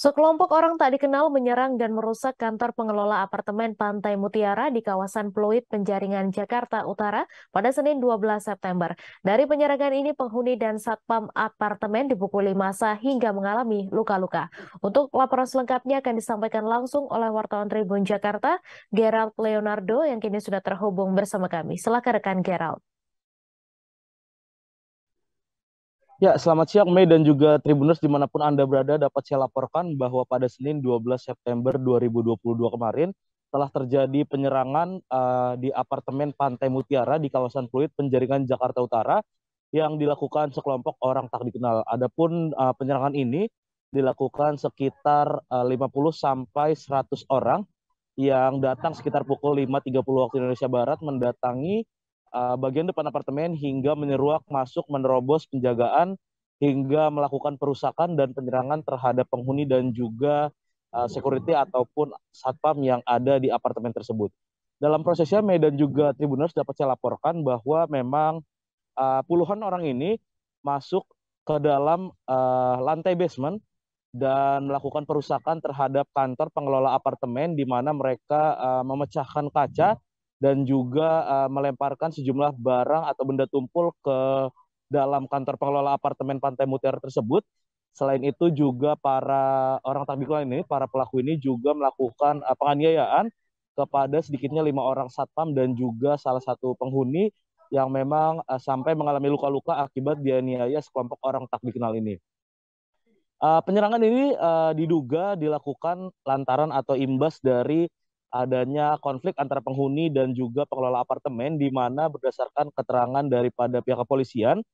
Sekelompok orang tak dikenal menyerang dan merusak kantor pengelola apartemen Pantai Mutiara di kawasan Pluit, Penjaringan, Jakarta Utara pada Senin 12 September. Dari penyerangan ini, penghuni dan satpam apartemen dipukuli massa hingga mengalami luka-luka. Untuk laporan selengkapnya akan disampaikan langsung oleh wartawan Tribun Jakarta, Gerald Leonardo, yang kini sudah terhubung bersama kami. Silakan rekan Gerald. Ya, selamat siang Mei dan juga Tribuners dimanapun Anda berada. Dapat saya laporkan bahwa pada Senin 12 September 2022 kemarin telah terjadi penyerangan di apartemen Pantai Mutiara di kawasan Pluit, Penjaringan, Jakarta Utara yang dilakukan sekelompok orang tak dikenal. Adapun penyerangan ini dilakukan sekitar 50 sampai 100 orang yang datang sekitar pukul 5.30 waktu Indonesia Barat mendatangi bagian depan apartemen hingga menyeruak masuk menerobos penjagaan hingga melakukan perusakan dan penyerangan terhadap penghuni dan juga security ataupun satpam yang ada di apartemen tersebut. Dalam prosesnya, Medan juga Tribuners dapat saya laporkan bahwa memang puluhan orang ini masuk ke dalam lantai basement dan melakukan perusakan terhadap kantor pengelola apartemen di mana mereka memecahkan kaca dan juga melemparkan sejumlah barang atau benda tumpul ke dalam kantor pengelola apartemen Pantai Mutiara tersebut. Selain itu juga para orang tak dikenal ini, para pelaku ini juga melakukan penganiayaan kepada sedikitnya 5 orang satpam dan juga salah satu penghuni yang memang sampai mengalami luka-luka akibat dianiaya sekelompok orang tak dikenal ini. Penyerangan ini diduga dilakukan lantaran atau imbas dari adanya konflik antara penghuni dan juga pengelola apartemen, di mana berdasarkan keterangan daripada pihak kepolisian,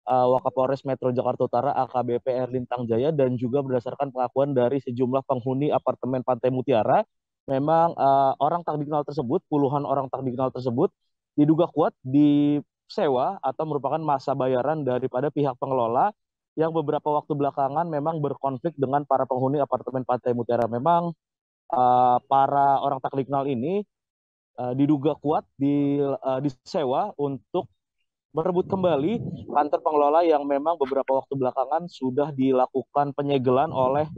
Wakapolres Metro Jakarta Utara AKBP Erlin Tangjaya, dan juga berdasarkan pengakuan dari sejumlah penghuni apartemen Pantai Mutiara, memang orang tak dikenal tersebut, puluhan orang tak dikenal tersebut, diduga kuat disewa atau merupakan masa bayaran daripada pihak pengelola yang beberapa waktu belakangan memang berkonflik dengan para penghuni apartemen Pantai Mutiara. Memang para orang tak dikenal ini diduga kuat disewa untuk merebut kembali kantor pengelola yang memang beberapa waktu belakangan sudah dilakukan penyegelan oleh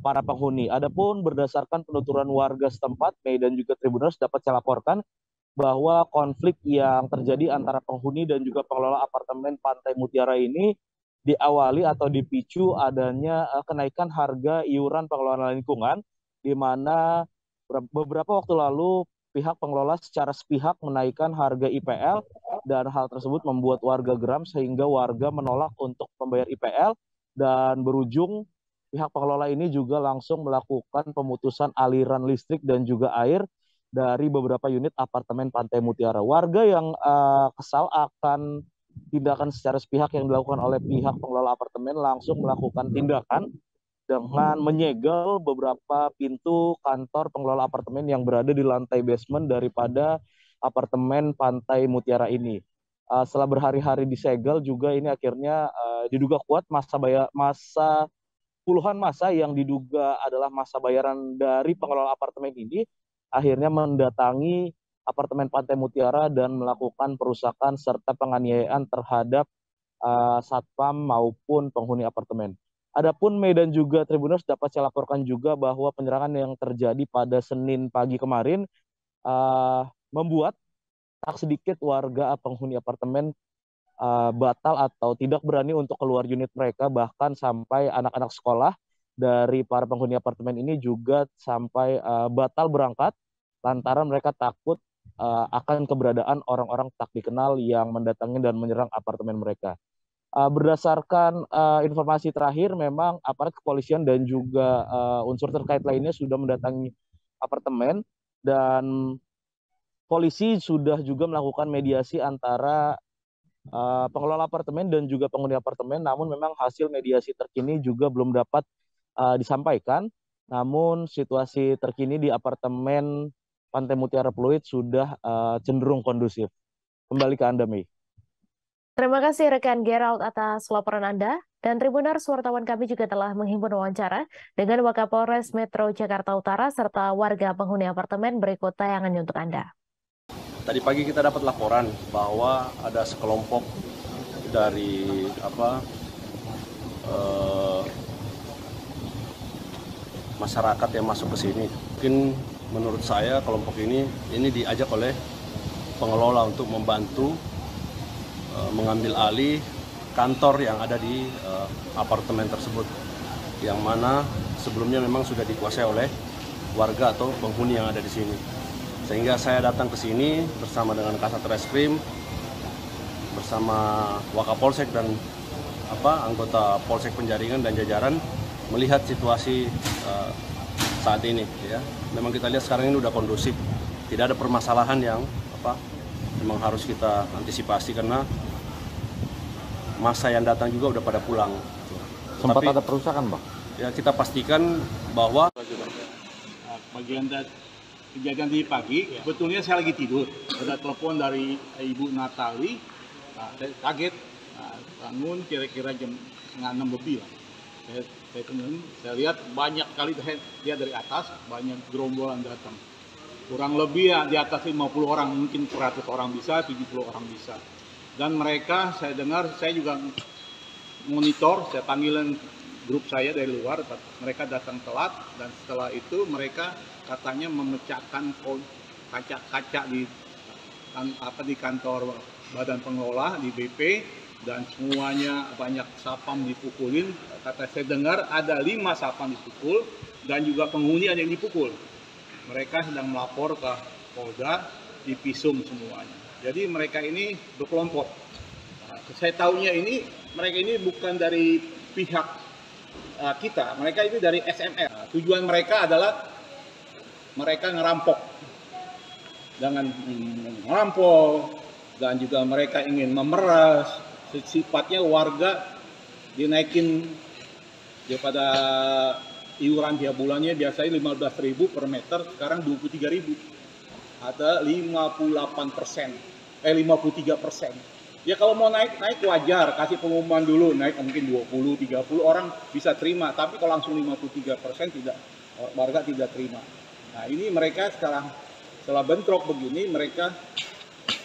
para penghuni. Adapun berdasarkan penuturan warga setempat, Mei dan juga Tribuners dapat saya laporkan bahwa konflik yang terjadi antara penghuni dan juga pengelola apartemen Pantai Mutiara ini diawali atau dipicu adanya kenaikan harga iuran pengelolaan lingkungan, di mana beberapa waktu lalu pihak pengelola secara sepihak menaikkan harga IPL, dan hal tersebut membuat warga geram sehingga warga menolak untuk membayar IPL, dan berujung pihak pengelola ini juga langsung melakukan pemutusan aliran listrik dan juga air dari beberapa unit apartemen Pantai Mutiara. Warga yang kesal akan tindakan secara sepihak yang dilakukan oleh pihak pengelola apartemen langsung melakukan tindakan dengan menyegel beberapa pintu kantor pengelola apartemen yang berada di lantai basement daripada apartemen Pantai Mutiara ini. Setelah berhari-hari disegel juga ini akhirnya diduga kuat masa puluhan masa yang diduga adalah masa bayaran dari pengelola apartemen ini akhirnya mendatangi apartemen Pantai Mutiara dan melakukan perusakan serta penganiayaan terhadap satpam maupun penghuni apartemen. Adapun Medan juga Tribuners dapat saya laporkan juga bahwa penyerangan yang terjadi pada Senin pagi kemarin membuat tak sedikit warga penghuni apartemen batal atau tidak berani untuk keluar unit mereka, bahkan sampai anak-anak sekolah dari para penghuni apartemen ini juga sampai batal berangkat lantaran mereka takut akan keberadaan orang-orang tak dikenal yang mendatangi dan menyerang apartemen mereka. Berdasarkan informasi terakhir, memang aparat kepolisian dan juga unsur terkait lainnya sudah mendatangi apartemen, dan polisi sudah juga melakukan mediasi antara pengelola apartemen dan juga penghuni apartemen. Namun memang hasil mediasi terkini juga belum dapat disampaikan. Namun situasi terkini di apartemen Pantai Mutiara Pluit sudah cenderung kondusif. Kembali ke Anda, Mei. Terima kasih rekan Gerald atas laporan Anda. Dan Tribuners, wartawan kami juga telah menghimpun wawancara dengan Wakapolres Metro Jakarta Utara serta warga penghuni apartemen. Berikut tayangannya untuk Anda. Tadi pagi kita dapat laporan bahwa ada sekelompok dari masyarakat yang masuk ke sini. Mungkin menurut saya kelompok ini diajak oleh pengelola untuk membantu mengambil alih kantor yang ada di apartemen tersebut, yang mana sebelumnya memang sudah dikuasai oleh warga atau penghuni yang ada di sini. Sehingga saya datang ke sini bersama dengan Kasat Reskrim, bersama Wakapolsek dan anggota Polsek Penjaringan dan jajaran melihat situasi saat ini. Ya, memang kita lihat sekarang ini udah kondusif, tidak ada permasalahan yang memang harus kita antisipasi karena masa yang datang juga udah pada pulang. Sempat ada perusakan, Bang? Ya, kita pastikan bahwa bagian kejadian di pagi, sebetulnya saya lagi tidur. Ada telepon dari Ibu Natali, saya kaget, bangun kira-kira jam 5:30 lebih lah. Saya bangun, saya lihat banyak kali, saya lihat dari atas, banyak gerombolan datang. Kurang lebih ya di atas 50 orang, mungkin 100 orang bisa, 70 orang bisa. Dan mereka, saya dengar, saya juga monitor, saya panggilin grup saya dari luar, mereka datang telat, dan setelah itu mereka katanya memecahkan kaca-kaca di kantor badan pengelola di BP, dan semuanya banyak sapam dipukulin. Kata saya dengar ada 5 sapam dipukul dan juga penghuni ada yang dipukul. Mereka sedang melapor ke Polda, dipisum semuanya. Jadi mereka ini berkelompok. Saya tahunya mereka ini bukan dari pihak kita, mereka itu dari SMR. Tujuan mereka adalah mereka ngerampok, dengan ngerampok, dan juga mereka ingin memeras. Sifatnya warga dinaikin daripada iuran tiap bulannya biasanya 15.000 per meter, sekarang 23.000. Ada 53%. Ya kalau mau naik wajar, kasih pengumuman dulu, naik mungkin 20-30 orang bisa terima, tapi kalau langsung 53% tidak, warga tidak terima. Nah ini mereka setelah bentrok begini,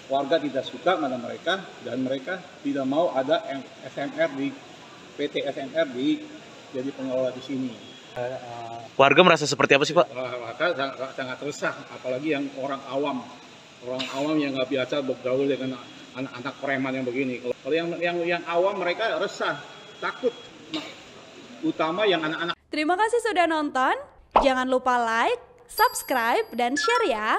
warga tidak suka pada mereka, dan mereka tidak mau ada SMR PT SMR jadi pengelola di sini. Warga merasa seperti apa sih, Pak? Warga sangat resah, apalagi yang orang awam yang nggak biasa bergaul dengan anak-anak preman yang begini. Kalau yang awam mereka resah, takut, utama yang anak-anak. Terima kasih sudah nonton. Jangan lupa like, subscribe, dan share ya.